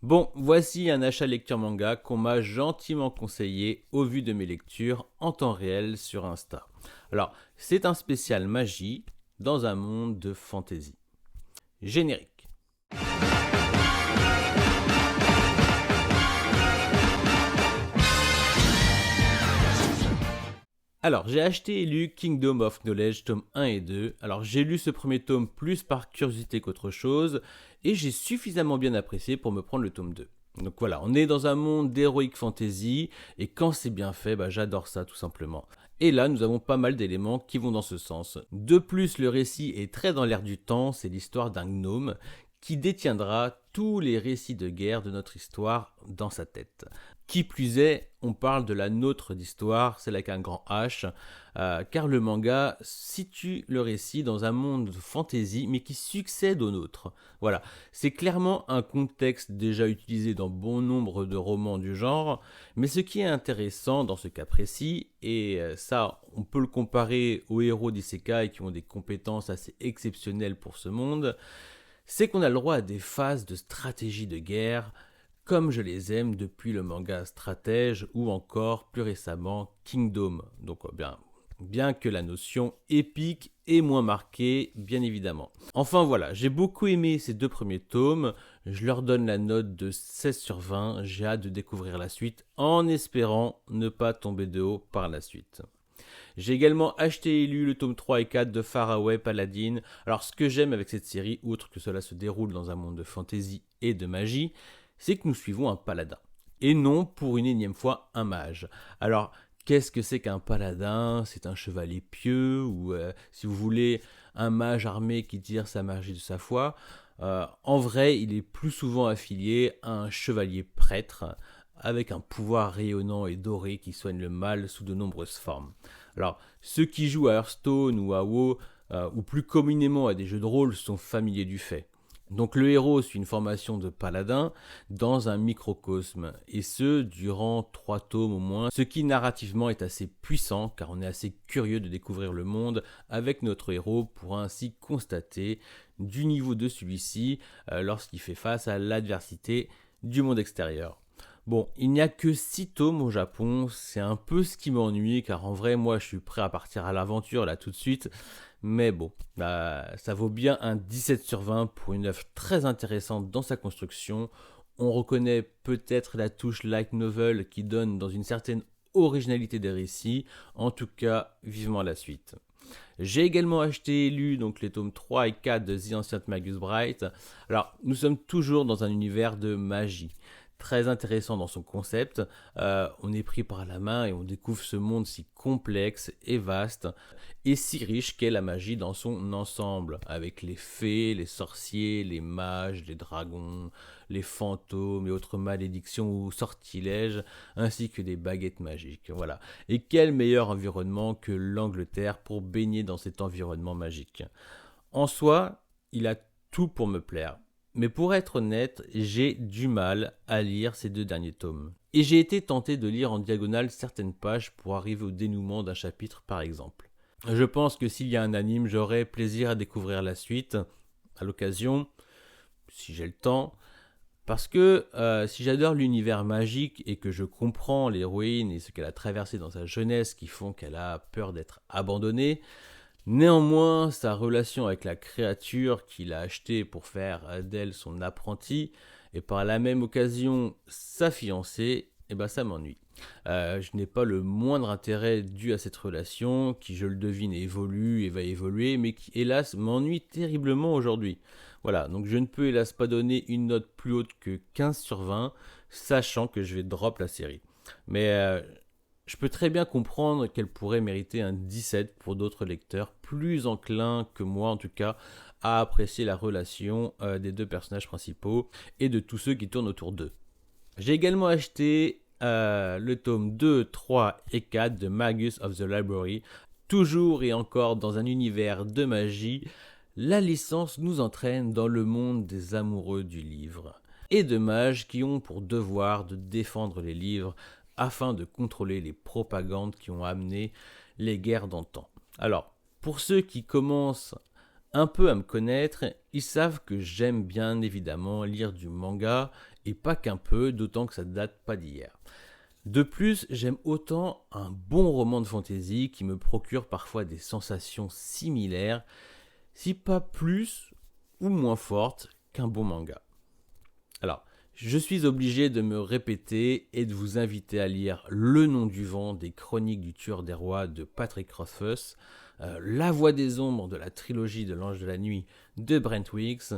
Bon, voici un achat lecture manga qu'on m'a gentiment conseillé au vu de mes lectures en temps réel sur Insta. Alors, c'est un spécial magie dans un monde de fantasy. Générique. Alors, j'ai acheté et lu Kingdom of Knowledge, tome 1 et 2. Alors, j'ai lu ce premier tome plus par curiosité qu'autre chose, et j'ai suffisamment bien apprécié pour me prendre le tome 2. Donc voilà, on est dans un monde d'heroic fantasy, et quand c'est bien fait, j'adore ça tout simplement. Et là, nous avons pas mal d'éléments qui vont dans ce sens. De plus, le récit est très dans l'air du temps, c'est l'histoire d'un gnome qui détiendra tous les récits de guerre de notre histoire dans sa tête. Qui plus est, on parle de la nôtre d'histoire, c'est avec un grand H, car le manga situe le récit dans un monde de fantasy, mais qui succède au nôtre. Voilà, c'est clairement un contexte déjà utilisé dans bon nombre de romans du genre, mais ce qui est intéressant dans ce cas précis, et ça, on peut le comparer aux héros d'isekai qui ont des compétences assez exceptionnelles pour ce monde, c'est qu'on a le droit à des phases de stratégie de guerre, comme je les aime depuis le manga Stratège ou encore plus récemment Kingdom. Donc bien que la notion épique est moins marquée, bien évidemment. Enfin voilà, j'ai beaucoup aimé ces deux premiers tomes, je leur donne la note de 16 sur 20, j'ai hâte de découvrir la suite en espérant ne pas tomber de haut par la suite. J'ai également acheté et lu le tome 3 et 4 de Faraway Paladin. Alors ce que j'aime avec cette série, outre que cela se déroule dans un monde de fantasy et de magie, c'est que nous suivons un paladin. Et non pour une énième fois un mage. Alors qu'est-ce que c'est qu'un paladin? C'est un chevalier pieux ou si vous voulez un mage armé qui tire sa magie de sa foi. En vrai, il est plus souvent affilié à un chevalier prêtre avec un pouvoir rayonnant et doré qui soigne le mal sous de nombreuses formes. Alors, ceux qui jouent à Hearthstone ou à WoW, ou plus communément à des jeux de rôle, sont familiers du fait. Donc le héros suit une formation de paladin dans un microcosme, et ce, durant 3 tomes au moins, ce qui narrativement est assez puissant, car on est assez curieux de découvrir le monde avec notre héros pour ainsi constater du niveau de celui-ci lorsqu'il fait face à l'adversité du monde extérieur. Bon, il n'y a que 6 tomes au Japon, c'est un peu ce qui m'ennuie, car en vrai, moi, je suis prêt à partir à l'aventure là tout de suite. Mais bon, ça vaut bien un 17 sur 20 pour une œuvre très intéressante dans sa construction. On reconnaît peut-être la touche light novel qui donne dans une certaine originalité des récits. En tout cas, vivement la suite. J'ai également acheté et lu donc, les tomes 3 et 4 de The Ancient Magus Bright. Alors, nous sommes toujours dans un univers de magie. Très intéressant dans son concept, on est pris par la main et on découvre ce monde si complexe et vaste et si riche qu'est la magie dans son ensemble, avec les fées, les sorciers, les mages, les dragons, les fantômes et autres malédictions ou sortilèges, ainsi que des baguettes magiques. Voilà. Et quel meilleur environnement que l'Angleterre pour baigner dans cet environnement magique. En soi, il a tout pour me plaire. Mais pour être honnête, j'ai du mal à lire ces 2 derniers tomes. Et j'ai été tenté de lire en diagonale certaines pages pour arriver au dénouement d'un chapitre par exemple. Je pense que s'il y a un anime, j'aurai plaisir à découvrir la suite, à l'occasion, si j'ai le temps. Parce que si j'adore l'univers magique et que je comprends l'héroïne et ce qu'elle a traversé dans sa jeunesse qui font qu'elle a peur d'être abandonnée, néanmoins, sa relation avec la créature qu'il a achetée pour faire d'elle son apprenti, et par la même occasion sa fiancée, ça m'ennuie. Je n'ai pas le moindre intérêt dû à cette relation, qui je le devine évolue et va évoluer, mais qui hélas m'ennuie terriblement aujourd'hui. Voilà, donc je ne peux hélas pas donner une note plus haute que 15 sur 20, sachant que je vais drop la série. Mais je peux très bien comprendre qu'elle pourrait mériter un 17 pour d'autres lecteurs, plus enclins que moi en tout cas, à apprécier la relation des 2 personnages principaux et de tous ceux qui tournent autour d'eux. J'ai également acheté le tome 2, 3 et 4 de Magus of the Library. Toujours et encore dans un univers de magie, la licence nous entraîne dans le monde des amoureux du livre et de mages qui ont pour devoir de défendre les livres afin de contrôler les propagandes qui ont amené les guerres d'antan. Alors, pour ceux qui commencent un peu à me connaître, ils savent que j'aime bien évidemment lire du manga et pas qu'un peu, d'autant que ça ne date pas d'hier. De plus, j'aime autant un bon roman de fantasy qui me procure parfois des sensations similaires, si pas plus ou moins fortes qu'un bon manga. Alors, je suis obligé de me répéter et de vous inviter à lire Le Nom du Vent des Chroniques du Tueur des Rois de Patrick Rothfuss, La Voix des Ombres de la trilogie de l'Ange de la Nuit de Brent Weeks,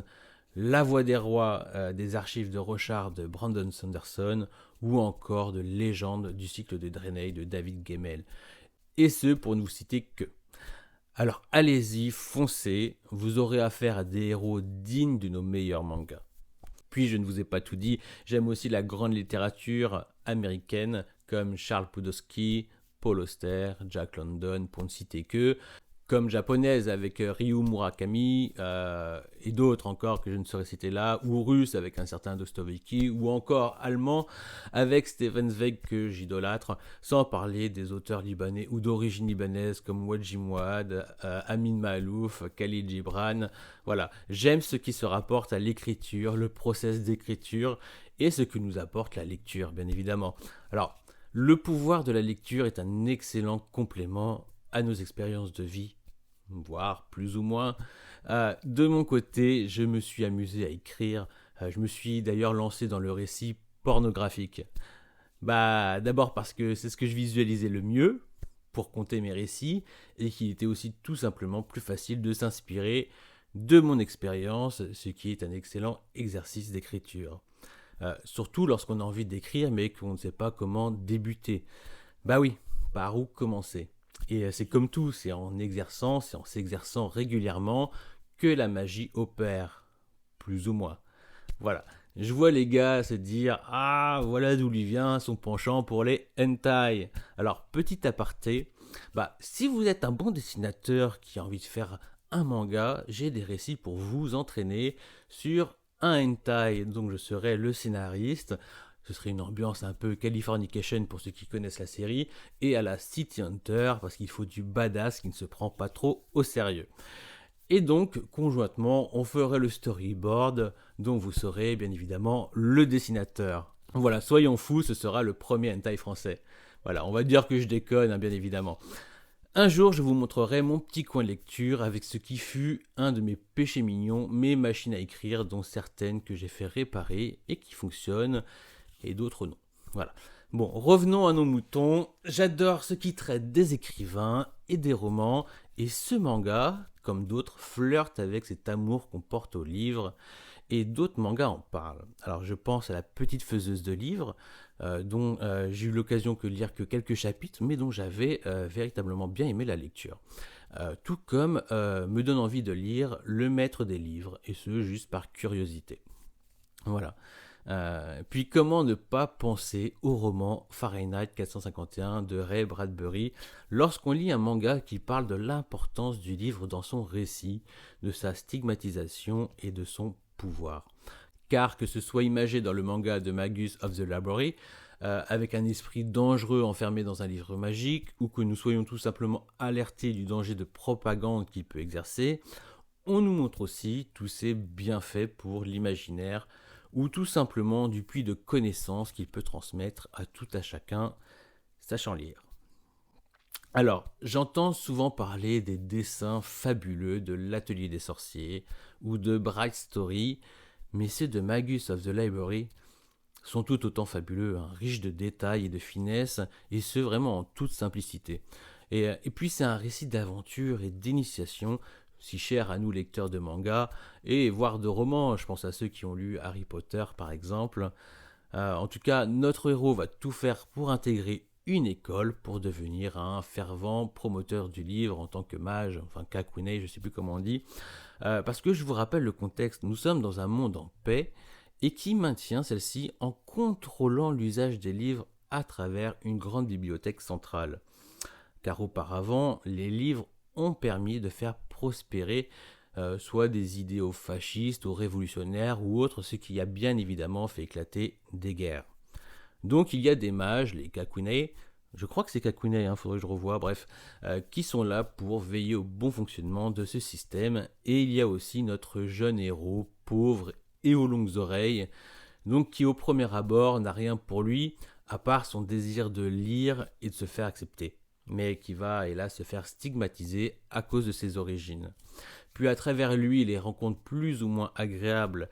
La Voix des Rois des Archives de Rochard de Brandon Sanderson, ou encore de Légende du cycle de Draenei de David Gemmell. Et ce, pour ne vous citer que. Alors allez-y, foncez, vous aurez affaire à des héros dignes de nos meilleurs mangas. Puis je ne vous ai pas tout dit, j'aime aussi la grande littérature américaine comme Charles Pudowski, Paul Auster, Jack London pour ne citer que, comme japonaise avec Ryu Murakami et d'autres encore que je ne saurais citer là, ou russe avec un certain Dostoevsky, ou encore allemand avec Stefan Zweig que j'idolâtre, sans parler des auteurs libanais ou d'origine libanaise comme Wadji Mouad, Amin Maalouf, Khalil Gibran. Voilà, j'aime ce qui se rapporte à l'écriture, le process d'écriture et ce que nous apporte la lecture, bien évidemment. Alors, le pouvoir de la lecture est un excellent complément à nos expériences de vie, voire plus ou moins. De mon côté, je me suis amusé à écrire. Je me suis d'ailleurs lancé dans le récit pornographique. D'abord parce que c'est ce que je visualisais le mieux pour compter mes récits et qu'il était aussi tout simplement plus facile de s'inspirer de mon expérience, ce qui est un excellent exercice d'écriture. Surtout lorsqu'on a envie d'écrire mais qu'on ne sait pas comment débuter. Oui, par où commencer? Et c'est comme tout, c'est en exerçant, c'est en s'exerçant régulièrement que la magie opère, plus ou moins. Voilà, je vois les gars se dire « Ah, voilà d'où lui vient son penchant pour les hentai ». Alors, petit aparté, si vous êtes un bon dessinateur qui a envie de faire un manga, j'ai des récits pour vous entraîner sur un hentai, donc je serai le scénariste. Ce serait une ambiance un peu Californication pour ceux qui connaissent la série, et à la City Hunter parce qu'il faut du badass qui ne se prend pas trop au sérieux. Et donc, conjointement, on ferait le storyboard dont vous serez bien évidemment le dessinateur. Voilà, soyons fous, ce sera le premier hentai français. Voilà, on va dire que je déconne, bien évidemment. Un jour, je vous montrerai mon petit coin de lecture avec ce qui fut un de mes péchés mignons, mes machines à écrire, dont certaines que j'ai fait réparer et qui fonctionnent, et d'autres non. Voilà. Bon, revenons à nos moutons. J'adore ce qui traite des écrivains et des romans, et ce manga, comme d'autres, flirte avec cet amour qu'on porte aux livres, et d'autres mangas en parlent. Alors je pense à La Petite Faiseuse de Livres, dont j'ai eu l'occasion de lire que quelques chapitres, mais dont j'avais véritablement bien aimé la lecture. Tout comme me donne envie de lire Le Maître des Livres, et ce, juste par curiosité. Voilà. Puis comment ne pas penser au roman Fahrenheit 451 de Ray Bradbury lorsqu'on lit un manga qui parle de l'importance du livre dans son récit, de sa stigmatisation et de son pouvoir. Car que ce soit imagé dans le manga de Magus of the Library, avec un esprit dangereux enfermé dans un livre magique, ou que nous soyons tout simplement alertés du danger de propagande qu'il peut exercer, on nous montre aussi tous ces bienfaits pour l'imaginaire, ou tout simplement du puits de connaissances qu'il peut transmettre à tout à chacun, sachant lire. Alors, j'entends souvent parler des dessins fabuleux de l'Atelier des Sorciers ou de Bright Story, mais ceux de Magus of the Library sont tout autant fabuleux, riches de détails et de finesse, et ce vraiment en toute simplicité. Et puis c'est un récit d'aventure et d'initiation, si cher à nous lecteurs de manga, et voire de romans, je pense à ceux qui ont lu Harry Potter par exemple. En tout cas, notre héros va tout faire pour intégrer une école pour devenir un fervent promoteur du livre en tant que mage, enfin kakune, je ne sais plus comment on dit. Parce que je vous rappelle le contexte, nous sommes dans un monde en paix et qui maintient celle-ci en contrôlant l'usage des livres à travers une grande bibliothèque centrale. Car auparavant, les livres ont permis de faire prospérer soit des idéaux fascistes ou révolutionnaires ou autres, ce qui a bien évidemment fait éclater des guerres. Donc il y a des mages, les kakune, je crois que c'est kakune, faudrait que je revoie, bref, qui sont là pour veiller au bon fonctionnement de ce système. Et il y a aussi notre jeune héros, pauvre et aux longues oreilles, donc qui au premier abord n'a rien pour lui à part son désir de lire et de se faire accepter, mais qui va hélas se faire stigmatiser à cause de ses origines. Puis à travers lui les rencontres plus ou moins agréables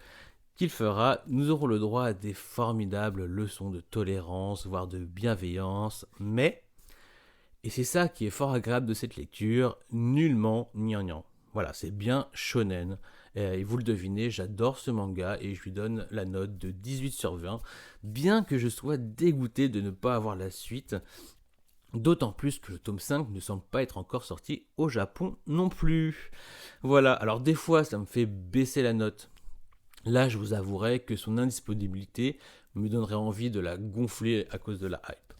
qu'il fera, nous aurons le droit à des formidables leçons de tolérance, voire de bienveillance, mais, et c'est ça qui est fort agréable de cette lecture, nullement gnangnan. Voilà, c'est bien shonen. Et vous le devinez, j'adore ce manga et je lui donne la note de 18 sur 20, bien que je sois dégoûté de ne pas avoir la suite, d'autant plus que le tome 5 ne semble pas être encore sorti au Japon non plus. Voilà, alors des fois ça me fait baisser la note. Là, je vous avouerai que son indisponibilité me donnerait envie de la gonfler à cause de la hype.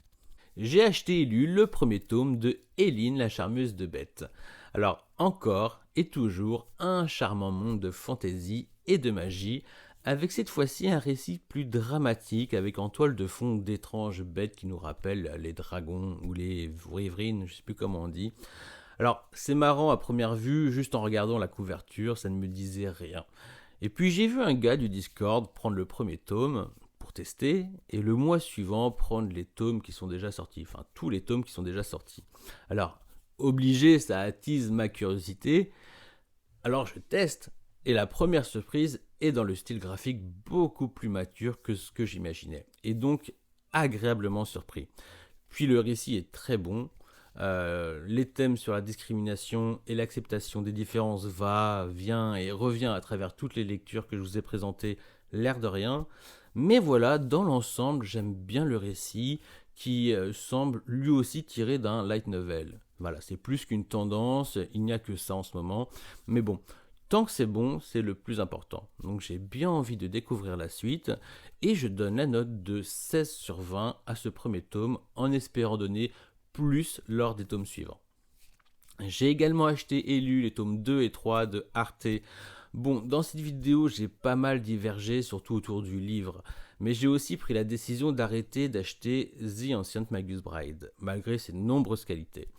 J'ai acheté et lu le premier tome de Eileen, la charmeuse de bêtes. Alors, encore et toujours un charmant monde de fantaisie et de magie, avec cette fois-ci un récit plus dramatique, avec en toile de fond d'étranges bêtes qui nous rappellent les dragons ou les wyverns, je sais plus comment on dit. Alors, c'est marrant à première vue, juste en regardant la couverture, ça ne me disait rien. Et puis j'ai vu un gars du Discord prendre le premier tome pour tester, et le mois suivant prendre les tomes qui sont déjà sortis, enfin tous les tomes qui sont déjà sortis. Alors, obligé, ça attise ma curiosité, alors je teste, et la première surprise est dans le style graphique beaucoup plus mature que ce que j'imaginais, et donc agréablement surpris. Puis le récit est très bon. Les thèmes sur la discrimination et l'acceptation des différences va, vient et revient à travers toutes les lectures que je vous ai présentées, l'air de rien. Mais voilà, dans l'ensemble, j'aime bien le récit qui semble lui aussi tiré d'un light novel. Voilà, c'est plus qu'une tendance, il n'y a que ça en ce moment. Mais bon, tant que c'est bon, c'est le plus important. Donc j'ai bien envie de découvrir la suite et je donne la note de 16 sur 20 à ce premier tome en espérant donner plus lors des tomes suivants. J'ai également acheté et lu les tomes 2 et 3 de Arte. Bon, dans cette vidéo, j'ai pas mal divergé, surtout autour du livre, mais j'ai aussi pris la décision d'arrêter d'acheter The Ancient Magus Bride, malgré ses nombreuses qualités.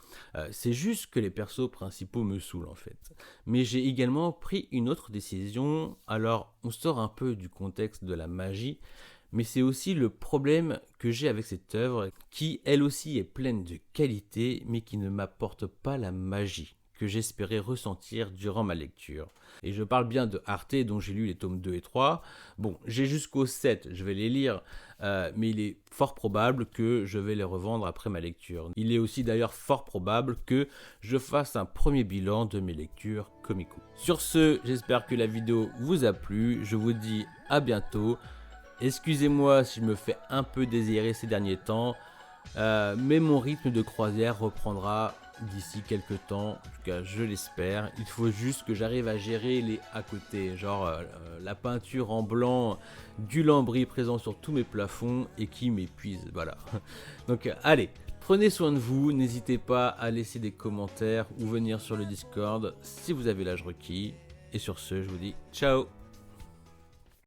C'est juste que les persos principaux me saoulent en fait. Mais j'ai également pris une autre décision, alors on sort un peu du contexte de la magie, mais c'est aussi le problème que j'ai avec cette œuvre qui, elle aussi, est pleine de qualité, mais qui ne m'apporte pas la magie que j'espérais ressentir durant ma lecture. Et je parle bien de Arte, dont j'ai lu les tomes 2 et 3. Bon, j'ai jusqu'au 7, je vais les lire, mais il est fort probable que je vais les revendre après ma lecture. Il est aussi d'ailleurs fort probable que je fasse un premier bilan de mes lectures Komiku. Sur ce, j'espère que la vidéo vous a plu. Je vous dis à bientôt. Excusez-moi si je me fais un peu désirer ces derniers temps, mais mon rythme de croisière reprendra d'ici quelques temps, en tout cas je l'espère. Il faut juste que j'arrive à gérer les à côté, genre la peinture en blanc du lambris présent sur tous mes plafonds et qui m'épuise, voilà. Donc allez, prenez soin de vous, n'hésitez pas à laisser des commentaires ou venir sur le Discord si vous avez l'âge requis. Et sur ce, je vous dis ciao.